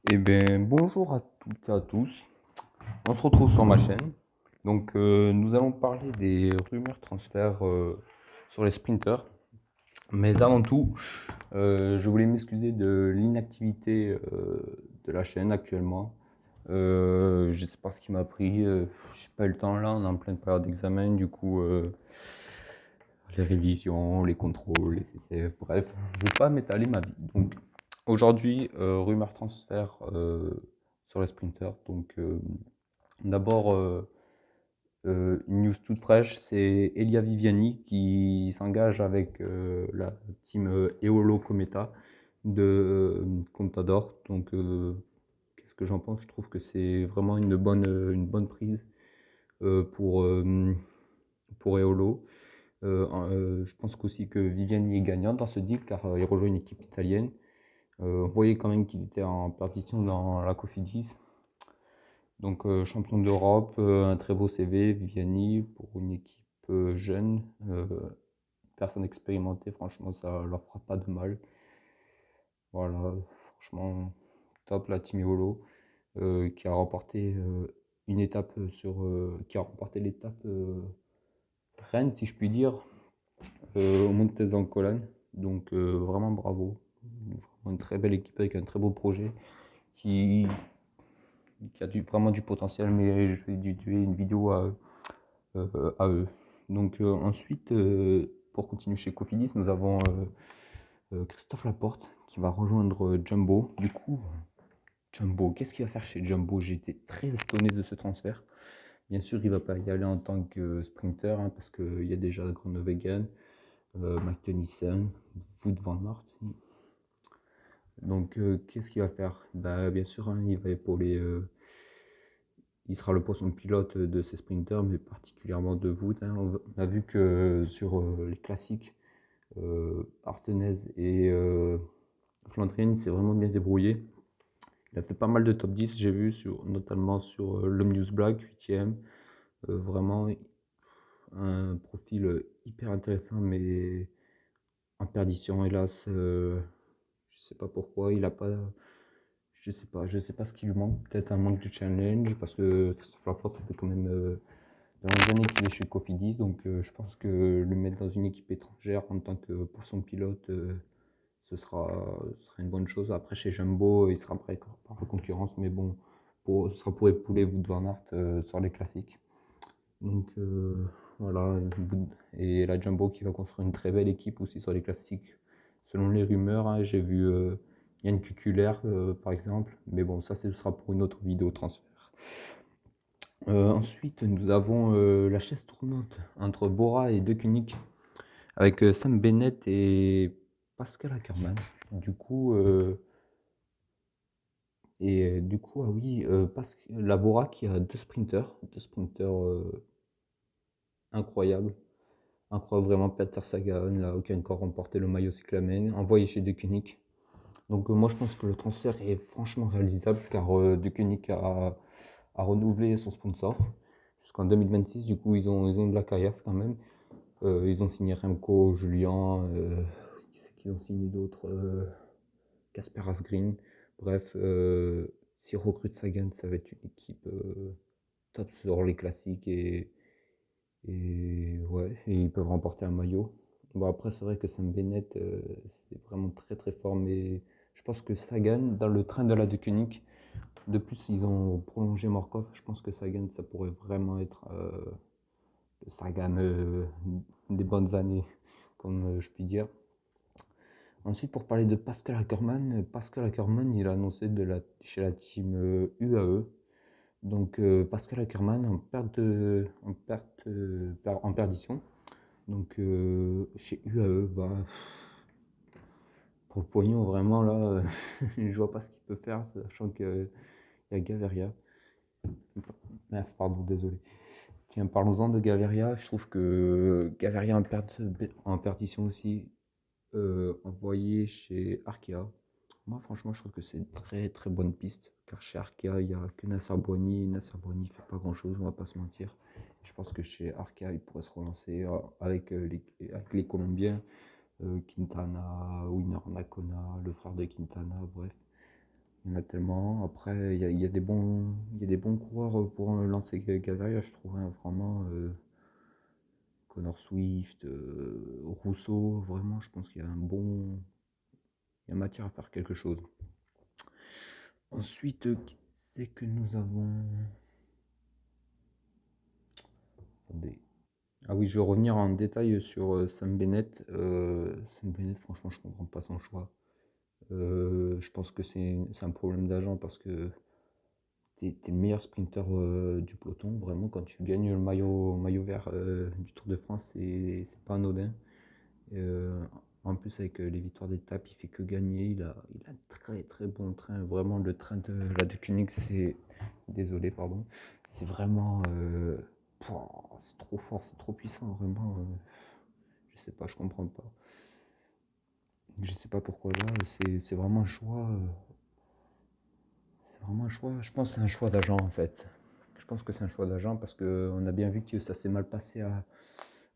Eh bien, bonjour à toutes et à tous. On se retrouve sur ma chaîne. Donc, nous allons parler des rumeurs transferts sur les sprinters. Mais avant tout, je voulais m'excuser de l'inactivité de la chaîne actuellement. Je ne sais pas ce qui m'a pris. J'ai pas eu le temps là. On est en pleine période d'examen. Du coup, les révisions, les contrôles, les CCF, bref, je ne vais pas m'étaler ma vie. Donc, aujourd'hui, rumeur transfert sur les sprinters. Donc, d'abord, une news toute fraîche, c'est Elia Viviani qui s'engage avec la team Eolo Cometa de Contador. Donc, qu'est-ce que j'en pense? Je trouve que c'est vraiment une bonne prise euh, pour, euh, pour Eolo. Je pense qu'aussi que Viviani est gagnant dans ce deal car il rejoint une équipe italienne. On voyait quand même qu'il était en perdition dans la Cofidis. Donc champion d'Europe, un très beau CV, Viviani pour une équipe jeune, personne expérimentée, franchement ça leur fera pas de mal. Voilà, franchement top la Team Yolo qui a remporté une étape qui a remporté l'étape Rennes si je puis dire au Monte Colline. Donc vraiment bravo, vraiment une très belle équipe avec un très beau projet qui, qui a vraiment du potentiel, mais je vais dédier une vidéo à eux. Donc ensuite, pour continuer chez Cofidis, nous avons Christophe Laporte qui va rejoindre Jumbo. Du coup, Jumbo, qu'est-ce qu'il va faire chez Jumbo? J'étais très étonné de ce transfert. Bien sûr, il ne va pas y aller en tant que sprinter hein, parce qu'il y a déjà Groenewegen, Mike Tennyson, Wout van Aert. Donc, qu'est-ce qu'il va faire? Bah, bien sûr, hein, il va épauler. Il sera le poisson pilote de ces sprinters, mais particulièrement de Wout. Hein. On a vu que sur les classiques, Artenez et Flandrien, il s'est vraiment bien débrouillé. Il a fait pas mal de top 10, j'ai vu, notamment sur l'Omnius Black, 8ème. Vraiment un profil hyper intéressant, mais en perdition, hélas. Je sais pas pourquoi, il a pas. Je sais pas ce qui lui manque. Peut-être un manque de challenge, parce que Christophe Laporte, ça fait quand même dans les années qu'il est chez Cofidis, donc je pense que le mettre dans une équipe étrangère en tant que pour son pilote, ce sera une bonne chose. Après, chez Jumbo, il sera prêt par la concurrence, mais bon, ce sera pour épauler Wout van Aert sur les classiques. Donc voilà, et la Jumbo qui va construire une très belle équipe aussi sur les classiques. Selon les rumeurs, hein, j'ai vu Yann Kukuler par exemple, mais bon, ça ce sera pour une autre vidéo transfert. Ensuite, nous avons la chaise tournante entre Bora et De Koenig avec Sam Bennett et Pascal Ackermann. Du coup, ah oui, la Bora qui a deux sprinters incroyables. Incroyable vraiment, Peter Sagan, là, qui a encore remporté le maillot cyclamen, envoyé chez De Koenig. Donc moi je pense que le transfert est franchement réalisable car De Koenig a renouvelé son sponsor jusqu'en 2026. Du coup ils ont de la carrière quand même. Ils ont signé Remco, Julien, qui c'est qu'ils ont signé d'autres Casper Asgreen. Bref, s'ils recrutent Sagan, ça va être une équipe top sur les classiques et ouais, et ils peuvent remporter un maillot. Bon, après, c'est vrai que Sam Bennett, c'est vraiment très très fort, mais je pense que Sagan, dans le train de la De Koenig, de plus, ils ont prolongé Morkov. Je pense que Sagan, ça pourrait vraiment être le Sagan des bonnes années, comme je puis dire. Ensuite, pour parler de Pascal Ackermann, il a annoncé chez la team UAE. Donc, Pascal Ackermann en perdition. Donc chez UAE, bah, pour le pognon, vraiment là, je vois pas ce qu'il peut faire, sachant qu'il y a Gaviria. Merci, pardon, désolé. Tiens, parlons-en de Gaviria. Je trouve que Gaviria en perdition aussi, envoyé chez Arkea. Moi, franchement, je trouve que c'est une très très bonne piste. Car chez Arkea, il n'y a que Nasser Boigny. Nasser Boigny fait pas grand-chose, on va pas se mentir. Je pense que chez Arkea, il pourrait se relancer avec les Colombiens. Quintana, Winner Nakona, le frère de Quintana, bref. Il y en a tellement. Après, il y a des bons coureurs pour lancer Gaviria, je trouve, hein, vraiment. Connor Swift, Rousseau, vraiment, je pense qu'il y a il y a matière à faire quelque chose. Ensuite, qui c'est que nous avons. Attendez. Ah oui, je vais revenir en détail sur Sam Bennett. Sam Bennett, franchement, je comprends pas son choix. Je pense que c'est un problème d'agent parce que t'es le meilleur sprinter du peloton. Vraiment, quand tu gagnes le maillot vert du Tour de France, c'est pas anodin. Euh, En plus, avec les victoires d'étape, il fait que gagner. Il a un très très bon train. Vraiment, le train de la de Koenig, c'est. Désolé, pardon. C'est vraiment. C'est trop fort, c'est trop puissant, vraiment. Je sais pas, je comprends pas. Je sais pas pourquoi là, c'est vraiment un choix. C'est vraiment un choix. Je pense que c'est un choix d'agent en fait. Je pense que c'est un choix d'agent parce qu'on a bien vu que ça s'est mal passé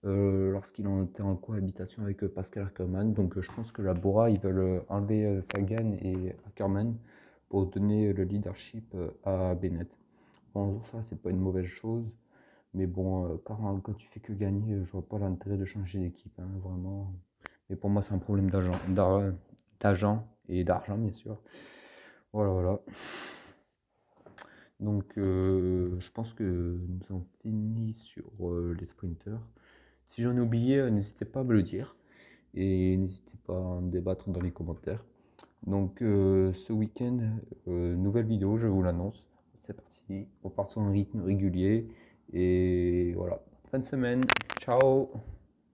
lorsqu'il en était en cohabitation avec Pascal Ackermann. Donc je pense que la Bora, ils veulent enlever Sagan et Ackermann pour donner le leadership à Bennett. Bon, ça, c'est pas une mauvaise chose. Mais bon, quand tu fais que gagner, je vois pas l'intérêt de changer d'équipe, hein, vraiment. Mais pour moi, c'est un problème d'agent et d'argent, bien sûr. Voilà, voilà. Donc, je pense que nous avons fini sur les sprinters. Si j'en ai oublié, n'hésitez pas à me le dire. Et n'hésitez pas à en débattre dans les commentaires. Donc, ce week-end, nouvelle vidéo, je vous l'annonce. C'est parti. On part sur un rythme régulier. Et voilà. Fin de semaine. Ciao!